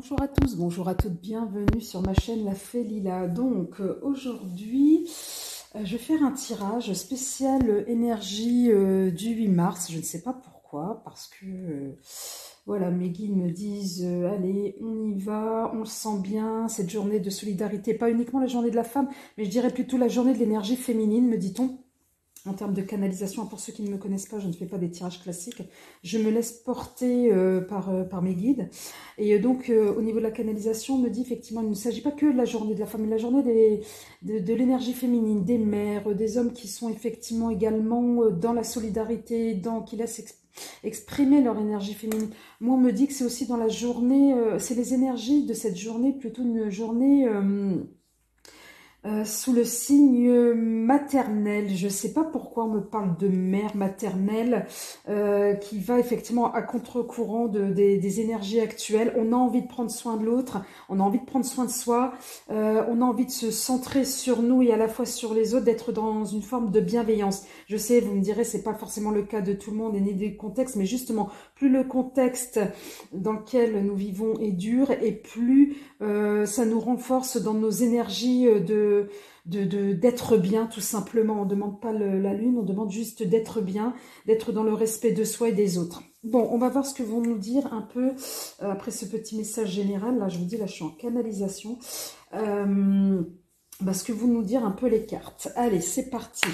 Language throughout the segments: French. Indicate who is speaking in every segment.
Speaker 1: Bonjour à tous, bonjour à toutes, bienvenue sur ma chaîne La Fée Lila. Donc aujourd'hui, je vais faire un tirage spécial énergie du 8 mars. Je ne sais pas pourquoi, parce que voilà, mes guides me disent allez, on y va, on le sent bien, cette journée de solidarité, pas uniquement la journée de la femme, mais je dirais plutôt la journée de l'énergie féminine, me dit-on. En termes de canalisation, pour ceux qui ne me connaissent pas, je ne fais pas des tirages classiques. Je me laisse porter par mes guides. Et donc, au niveau de la canalisation, on me dit effectivement, il ne s'agit pas que de la journée de la femme, mais la journée de l'énergie féminine, des mères, des hommes qui sont effectivement également dans la solidarité, qui laissent exprimer leur énergie féminine. Moi, on me dit que c'est aussi dans la journée, c'est les énergies de cette journée, plutôt une journée... sous le signe maternel. Je ne sais pas pourquoi on me parle de mère maternelle qui va effectivement à contre-courant des énergies actuelles. On a envie de prendre soin de l'autre, on a envie de prendre soin de soi, on a envie de se centrer sur nous et à la fois sur les autres, d'être dans une forme de bienveillance. Je sais, vous me direz, c'est pas forcément le cas de tout le monde et ni du contexte, mais justement, plus le contexte dans lequel nous vivons est dur et plus ça nous renforce dans nos énergies d'être bien, tout simplement. On ne demande pas la lune, on demande juste d'être bien, d'être dans le respect de soi et des autres. Bon, on va voir ce que vont nous dire un peu, après ce petit message général. Là, je vous dis, là, je suis en canalisation. Ce que vont nous dire un peu les cartes. Allez, c'est parti.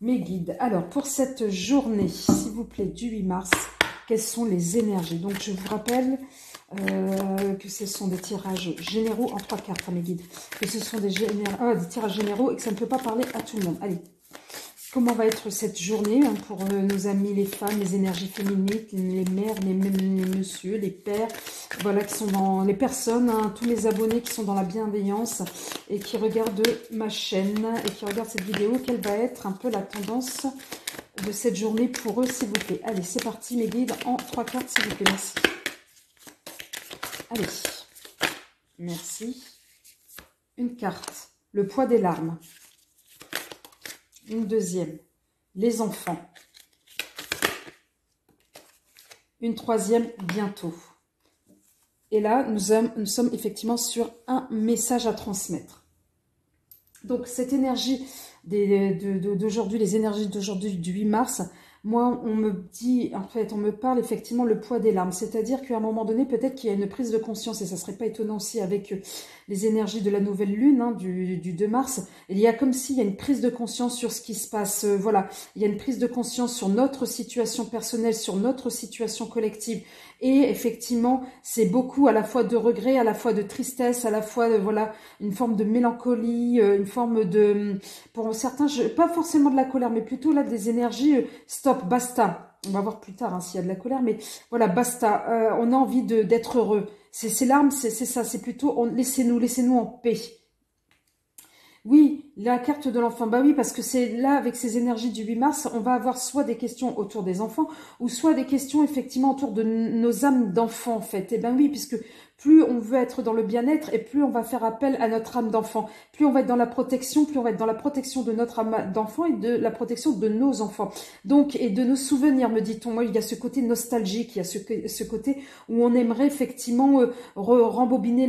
Speaker 1: Mes guides. Alors, pour cette journée, s'il vous plaît, du 8 mars, quelles sont les énergies? Donc, je vous rappelle... que ce sont des tirages généraux en 3 cartes, mes guides. Que ce sont des tirages généraux et que ça ne peut pas parler à tout le monde. Allez, comment va être cette journée pour nos amis, les femmes, les énergies féminines, les mères, les messieurs, les pères, voilà, qui sont dans les personnes, tous mes abonnés qui sont dans la bienveillance et qui regardent ma chaîne et qui regardent cette vidéo. Quelle va être un peu la tendance de cette journée pour eux, s'il vous plaît? Allez, c'est parti, mes guides, en 3 cartes, s'il vous plaît. Merci. Allez, merci. Une carte, le poids des larmes. Une deuxième, les enfants. Une troisième, bientôt. Et là, nous sommes effectivement sur un message à transmettre. Donc, cette énergie d'aujourd'hui, les énergies d'aujourd'hui, du 8 mars, moi, on me dit, en fait, on me parle effectivement le poids des larmes. C'est-à-dire qu'à un moment donné, peut-être qu'il y a une prise de conscience, et ça ne serait pas étonnant aussi avec les énergies de la nouvelle lune, du 2 mars. Il y a comme s'il y a une prise de conscience sur ce qui se passe. Voilà, il y a une prise de conscience sur notre situation personnelle, sur notre situation collective. Et effectivement, c'est beaucoup à la fois de regret, à la fois de tristesse, à la fois, voilà, une forme de mélancolie, une forme de... Pour certains, pas forcément de la colère, mais plutôt là des énergies, stop, basta. On va voir plus tard s'il y a de la colère, mais voilà, basta. On a envie d'être heureux. Ces larmes, c'est ça, c'est plutôt laissez-nous en paix. Oui, la carte de l'enfant, bah oui, parce que c'est là, avec ces énergies du 8 mars, on va avoir soit des questions autour des enfants, ou soit des questions effectivement autour de nos âmes d'enfants, en fait. Et ben oui, puisque plus on veut être dans le bien-être, et plus on va faire appel à notre âme d'enfant. Plus on va être dans la protection, plus on va être dans la protection de notre âme d'enfant et de la protection de nos enfants. Donc, et de nos souvenirs, me dit-on. Moi, il y a ce côté nostalgique, il y a ce côté où on aimerait effectivement rembobiner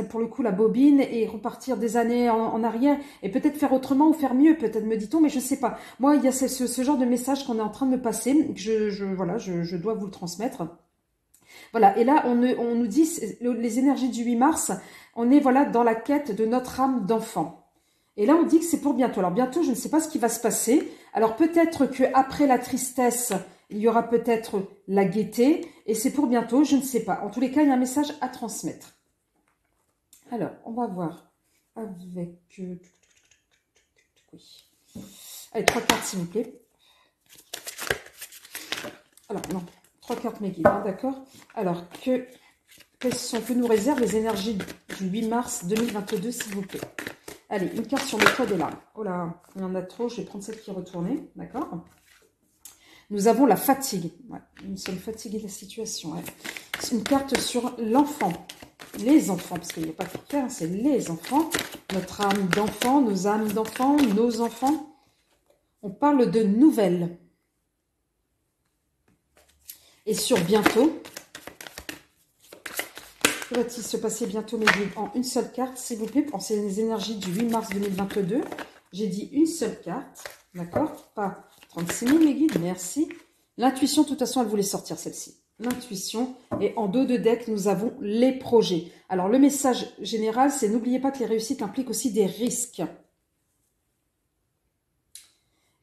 Speaker 1: pour le coup la bobine et repartir des années en arrière et peut-être faire autrement ou faire mieux, peut-être, me dit-on, mais je sais pas. Moi, il y a ce genre de message qu'on est en train de me passer, voilà, je dois vous le transmettre. Voilà, et là, on nous dit, les énergies du 8 mars, on est voilà dans la quête de notre âme d'enfant. Et là, on dit que c'est pour bientôt. Alors bientôt, je ne sais pas ce qui va se passer. Alors peut-être qu'après la tristesse, il y aura peut-être la gaieté, et c'est pour bientôt, je ne sais pas. En tous les cas, il y a un message à transmettre. Alors, on va voir avec... oui. Allez, 3 cartes, s'il vous plaît. Alors, non, 3 cartes, mes guides, hein, d'accord. Alors, que nous réservent les énergies du 8 mars 2022, s'il vous plaît. Allez, une carte sur le poids des larmes. Oh là, il y en a trop, je vais prendre celle qui est retournée, d'accord. Nous avons la fatigue. Ouais, nous sommes fatigués de la situation. Ouais. Une carte sur l'enfant. Les enfants, parce qu'il n'y a pas de faire, c'est les enfants. Notre âme d'enfant, nos âmes d'enfant, nos enfants. On parle de nouvelles. Et sur bientôt, Que va-t-il se passer bientôt, mes guides? En une seule carte, s'il vous plaît, pour ces énergies du 8 mars 2022. J'ai dit une seule carte, d'accord? Pas 36 000, mes guides, merci. L'intuition, de toute façon, elle voulait sortir celle-ci. L'intuition. Et en dos de deck, nous avons les projets. Alors, le message général, c'est n'oubliez pas que les réussites impliquent aussi des risques.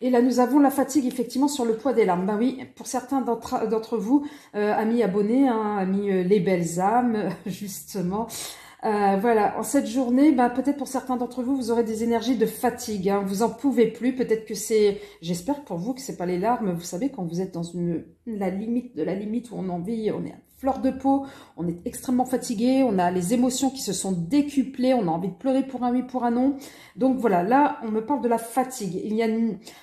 Speaker 1: Et là, nous avons la fatigue, effectivement, sur le poids des larmes. Ben oui, pour certains d'entre vous, amis abonnés, hein, amis les belles âmes, justement. Voilà, en cette journée, ben, peut-être pour certains d'entre vous, vous aurez des énergies de fatigue. Hein, vous en pouvez plus. Peut-être que c'est, j'espère pour vous que c'est pas les larmes. Vous savez, quand vous êtes dans la limite de la limite où on en vit, on est à fleur de peau, on est extrêmement fatigué, on a les émotions qui se sont décuplées, on a envie de pleurer pour un oui, pour un non. Donc voilà, là, on me parle de la fatigue.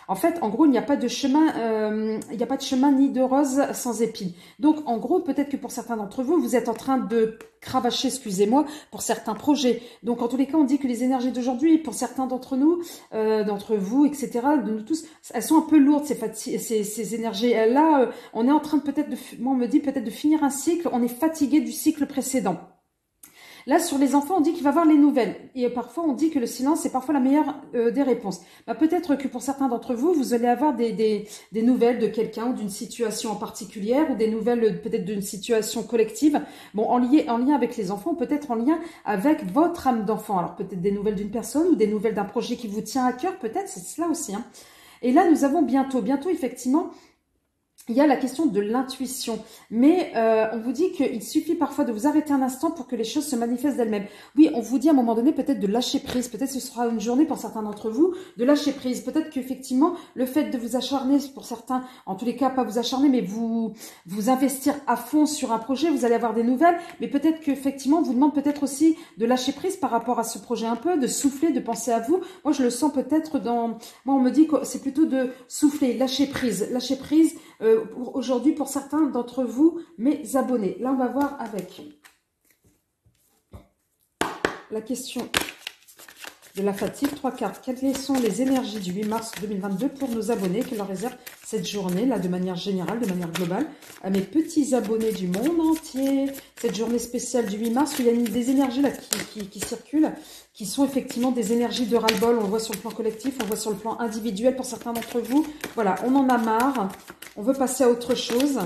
Speaker 1: En fait, en gros, il n'y a pas de chemin, il n'y a pas de chemin ni de rose sans épines. Donc, en gros, peut-être que pour certains d'entre vous, vous êtes en train de cravacher, excusez-moi, pour certains projets. Donc, en tous les cas, on dit que les énergies d'aujourd'hui, pour certains d'entre nous, d'entre vous, etc., de nous tous, elles sont un peu lourdes, ces énergies-là. On est en train de peut-être, moi, on me dit peut-être de finir un cycle, on est fatigué du cycle précédent. Là, sur les enfants, on dit qu'il va y avoir les nouvelles. Et parfois, on dit que le silence est parfois la meilleure des réponses. Bah, peut-être que pour certains d'entre vous, vous allez avoir des nouvelles de quelqu'un ou d'une situation en particulier, ou des nouvelles peut-être d'une situation collective. Bon, en lien avec les enfants, peut-être en lien avec votre âme d'enfant. Alors, peut-être des nouvelles d'une personne ou des nouvelles d'un projet qui vous tient à cœur. Peut-être, c'est cela aussi. Hein. Et là, nous avons bientôt, effectivement, il y a la question de l'intuition, mais on vous dit qu'il suffit parfois de vous arrêter un instant pour que les choses se manifestent d'elles-mêmes. Oui, on vous dit à un moment donné peut-être de lâcher prise, peut-être ce sera une journée pour certains d'entre vous de lâcher prise, peut-être qu'effectivement le fait de vous acharner, pour certains, en tous les cas pas vous acharner, mais vous investir à fond sur un projet, vous allez avoir des nouvelles, mais peut-être qu'effectivement on vous demande peut-être aussi de lâcher prise par rapport à ce projet un peu, de souffler, de penser à vous. Moi je le sens peut-être moi on me dit que c'est plutôt de souffler, lâcher prise, aujourd'hui pour certains d'entre vous, mes abonnés. Là, on va voir avec la question de la fatigue. 3 cartes. Quelles sont les énergies du 8 mars 2022 pour nos abonnés que leur réserve cette journée, là, de manière générale, de manière globale, à mes petits abonnés du monde entier. Cette journée spéciale du 8 mars, où il y a des énergies là qui circulent, qui sont effectivement des énergies de ras-le-bol. On le voit sur le plan collectif, on le voit sur le plan individuel pour certains d'entre vous. Voilà, on en a marre. On veut passer à autre chose.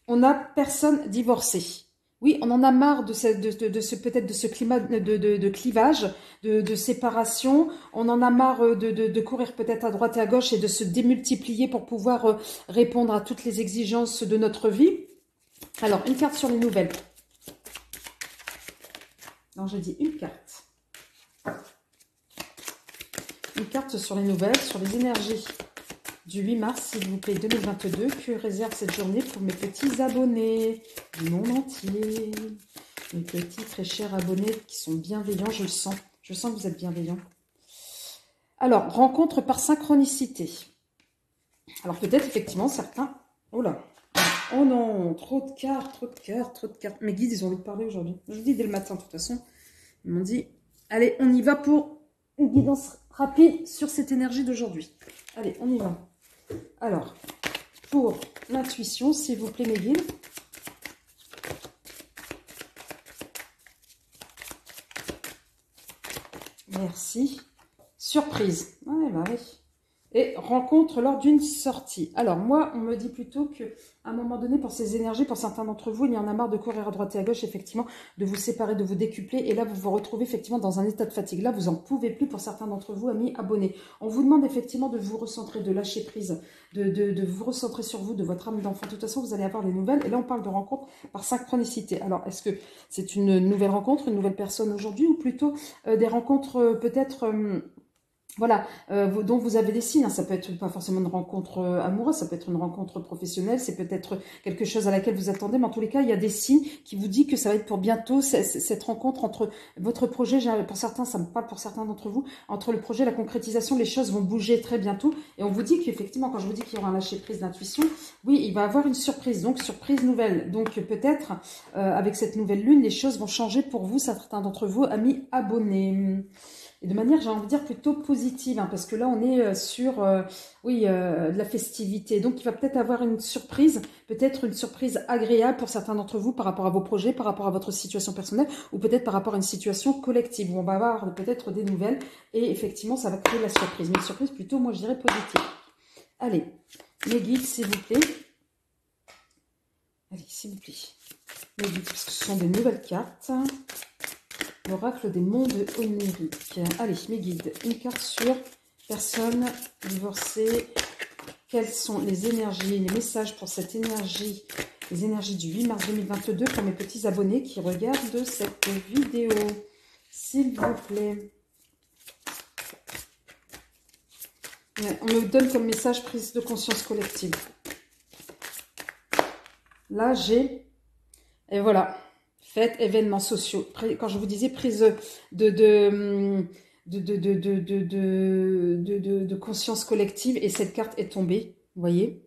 Speaker 1: On n'a personne divorcé. Oui, on en a marre de ce climat de clivage, de séparation. On en a marre de courir peut-être à droite et à gauche et de se démultiplier pour pouvoir répondre à toutes les exigences de notre vie. Alors, une carte sur les nouvelles. Non, j'ai dit une carte. Une carte sur les nouvelles, sur les énergies du 8 mars, s'il vous plaît, 2022, que réserve cette journée pour mes petits abonnés du monde entier. Mes petits très chers abonnés qui sont bienveillants, je le sens. Je sens que vous êtes bienveillants. Alors, rencontre par synchronicité. Alors, peut-être, effectivement, certains... Oh là. Oh non, trop de cartes, trop de cartes, trop de cartes. Mes guides, ils ont envie de parler aujourd'hui. Je vous dis dès le matin, de toute façon. Ils m'ont dit, allez, on y va pour une guidance rapide sur cette énergie d'aujourd'hui. Allez, on y va. Alors, pour l'intuition, s'il vous plaît, mes guides. Merci. Surprise. Ouais, bah oui. Et rencontre lors d'une sortie. Alors, moi, on me dit plutôt qu'à un moment donné, pour ces énergies, pour certains d'entre vous, il y en a marre de courir à droite et à gauche, effectivement, de vous séparer, de vous décupler. Et là, vous vous retrouvez effectivement dans un état de fatigue. Là, vous n'en pouvez plus pour certains d'entre vous, amis abonnés. On vous demande effectivement de vous recentrer, de lâcher prise, de vous recentrer sur vous, de votre âme d'enfant. De toute façon, vous allez avoir les nouvelles. Et là, on parle de rencontre par synchronicité. Alors, est-ce que c'est une nouvelle rencontre, une nouvelle personne aujourd'hui, ou plutôt des rencontres peut-être... Voilà, dont vous avez des signes. Hein. Ça peut être pas forcément une rencontre amoureuse, ça peut être une rencontre professionnelle, c'est peut-être quelque chose à laquelle vous attendez, mais en tous les cas, il y a des signes qui vous disent que ça va être pour bientôt, cette rencontre entre votre projet, pour certains, ça me parle pour certains d'entre vous, entre le projet et la concrétisation, les choses vont bouger très bientôt, et on vous dit qu'effectivement, quand je vous dis qu'il y aura un lâcher-prise d'intuition, oui, il va y avoir une surprise, donc surprise nouvelle. Donc peut-être, avec cette nouvelle lune, les choses vont changer pour vous, certains d'entre vous, amis abonnés. et de manière, j'ai envie de dire, plutôt positive, hein, parce que là, on est sur, oui, de la festivité. Donc, il va peut-être avoir une surprise, peut-être une surprise agréable pour certains d'entre vous par rapport à vos projets, par rapport à votre situation personnelle, ou peut-être par rapport à une situation collective, où on va avoir peut-être des nouvelles, et effectivement, ça va créer la surprise. Mais une surprise plutôt, moi, je dirais positive. Allez, mes guides, s'il vous plaît. Allez, s'il vous plaît. Mes guides, parce que ce sont des nouvelles cartes. L'oracle des mondes oniriques. Allez, mes guides. Une carte sur personne divorcée. Quelles sont les énergies, les messages pour cette énergie, les énergies du 8 mars 2022 pour mes petits abonnés qui regardent cette vidéo. S'il vous plaît. On me donne comme message prise de conscience collective. Là, j'ai... Et voilà. Fêtes, événements sociaux. Quand je vous disais prise de conscience collective, et cette carte est tombée, vous voyez.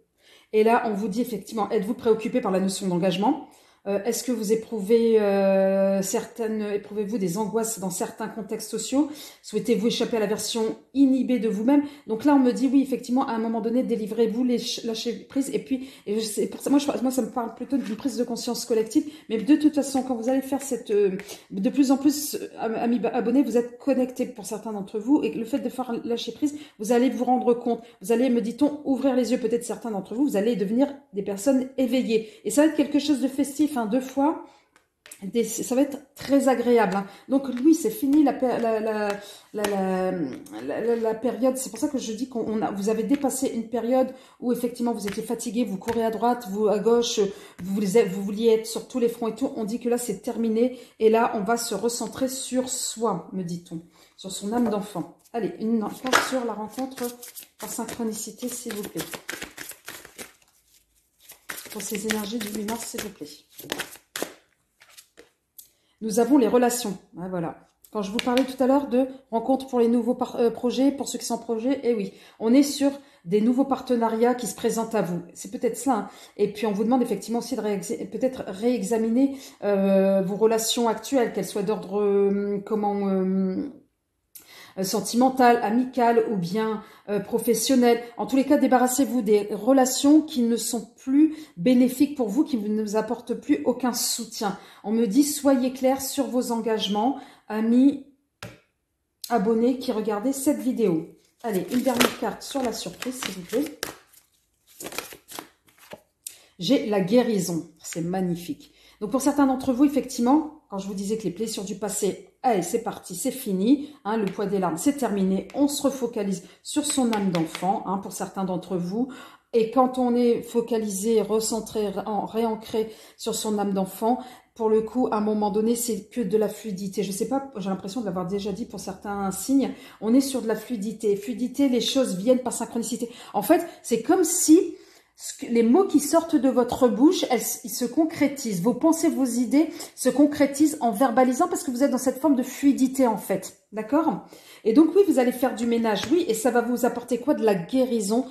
Speaker 1: Et là, on vous dit effectivement, êtes-vous préoccupé par la notion d'engagement? Est-ce que vous éprouvez éprouvez-vous des angoisses dans certains contextes sociaux? Souhaitez-vous échapper à la version inhibée de vous-même? Donc là, on me dit oui, effectivement, à un moment donné, délivrez-vous, lâchez prise. Et puis, c'est pour ça, moi, ça me parle plutôt d'une prise de conscience collective. Mais de toute façon, quand vous allez faire cette, de plus en plus, amis abonnés, vous êtes connectés pour certains d'entre vous, et le fait de faire lâcher prise, vous allez vous rendre compte. Vous allez, me dit-on, ouvrir les yeux, peut-être certains d'entre vous, vous allez devenir des personnes éveillées. Et ça va être quelque chose de festif. Deux fois, ça va être très agréable. Hein. Donc oui, c'est fini la période. C'est pour ça que je dis vous avez dépassé une période où effectivement vous étiez fatigué, vous courez à droite, vous à gauche, vous vouliez être sur tous les fronts et tout. On dit que là c'est terminé et là on va se recentrer sur soi, me dit-on, sur son âme d'enfant. Allez, une carte sur la rencontre par synchronicité, s'il vous plaît. Pour ces énergies du 8 mars, s'il vous plaît. Nous avons les relations. Ah, voilà. Quand je vous parlais tout à l'heure de rencontres pour les nouveaux projets, pour ceux qui sont en projet, eh oui, on est sur des nouveaux partenariats qui se présentent à vous. C'est peut-être ça. Hein. Et puis, on vous demande effectivement aussi de peut-être réexaminer vos relations actuelles, qu'elles soient d'ordre sentimentale, amicale ou bien professionnelle. En tous les cas, débarrassez-vous des relations qui ne sont plus bénéfiques pour vous, qui ne vous apportent plus aucun soutien. On me dit, soyez clairs sur vos engagements, amis, abonnés qui regardez cette vidéo. Allez, une dernière carte sur la surprise, s'il vous plaît. J'ai la guérison. C'est magnifique. Donc, pour certains d'entre vous, effectivement, quand je vous disais que les blessures du passé, allez, c'est parti, c'est fini, hein, le poids des larmes, c'est terminé, on se refocalise sur son âme d'enfant, hein, pour certains d'entre vous. Et quand on est focalisé, recentré, réancré sur son âme d'enfant, pour le coup, à un moment donné, c'est que de la fluidité. Je sais pas, j'ai l'impression de l'avoir déjà dit pour certains signes, on est sur de la fluidité. Fluidité, les choses viennent par synchronicité. En fait, c'est comme si les mots qui sortent de votre bouche, ils se concrétisent. Vos pensées, vos idées se concrétisent en verbalisant parce que vous êtes dans cette forme de fluidité en fait. D'accord? Et donc oui, vous allez faire du ménage, oui, et ça va vous apporter quoi? De la guérison,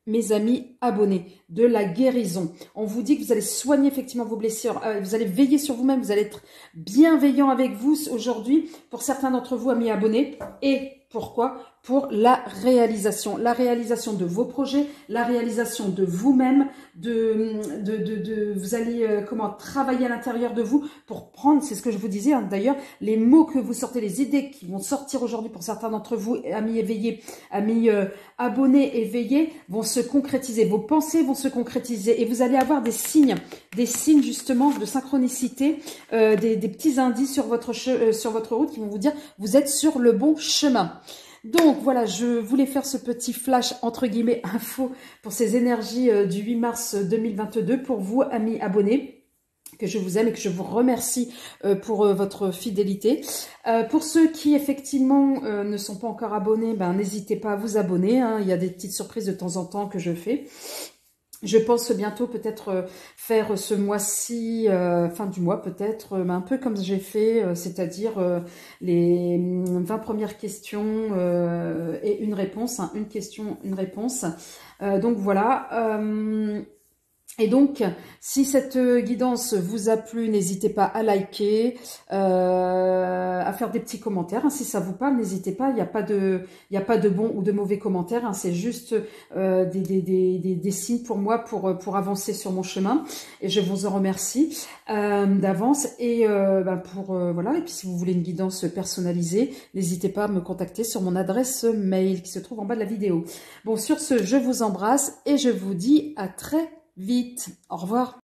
Speaker 1: mes amis abonnés, de la guérison. On vous dit que vous allez soigner effectivement vos blessures, vous allez veiller sur vous-même, vous allez être bienveillant avec vous aujourd'hui, pour certains d'entre vous, amis abonnés, et pourquoi? Pour la réalisation de vos projets, la réalisation de vous-même, vous allez travailler à l'intérieur de vous pour prendre, c'est ce que je vous disais hein, d'ailleurs, les mots que vous sortez, les idées qui vont sortir aujourd'hui pour certains d'entre vous, amis éveillés, amis abonnés éveillés, vont se concrétiser, vos pensées vont se concrétiser et vous allez avoir des signes justement de synchronicité, des petits indices sur votre route qui vont vous dire vous êtes sur le bon chemin. Donc voilà, je voulais faire ce petit flash entre guillemets info pour ces énergies du 8 mars 2022 pour vous, amis abonnés, que je vous aime et que je vous remercie pour votre fidélité. Pour ceux qui effectivement ne sont pas encore abonnés, n'hésitez pas à vous abonner. Hein, il y a des petites surprises de temps en temps que je fais. Je pense bientôt peut-être faire ce mois-ci, fin du mois peut-être, un peu comme j'ai fait, c'est-à-dire les 20 premières questions et une réponse, hein, une question, une réponse. Donc voilà. Et donc, si cette guidance vous a plu, n'hésitez pas à liker, à faire des petits commentaires. Hein, si ça vous parle, n'hésitez pas. Il y a pas de bons ou de mauvais commentaires. Hein, c'est juste des signes pour moi pour avancer sur mon chemin. Et je vous en remercie d'avance. Et voilà. Et puis, si vous voulez une guidance personnalisée, n'hésitez pas à me contacter sur mon adresse mail qui se trouve en bas de la vidéo. Bon, sur ce, je vous embrasse et je vous dis à très vite. Au revoir.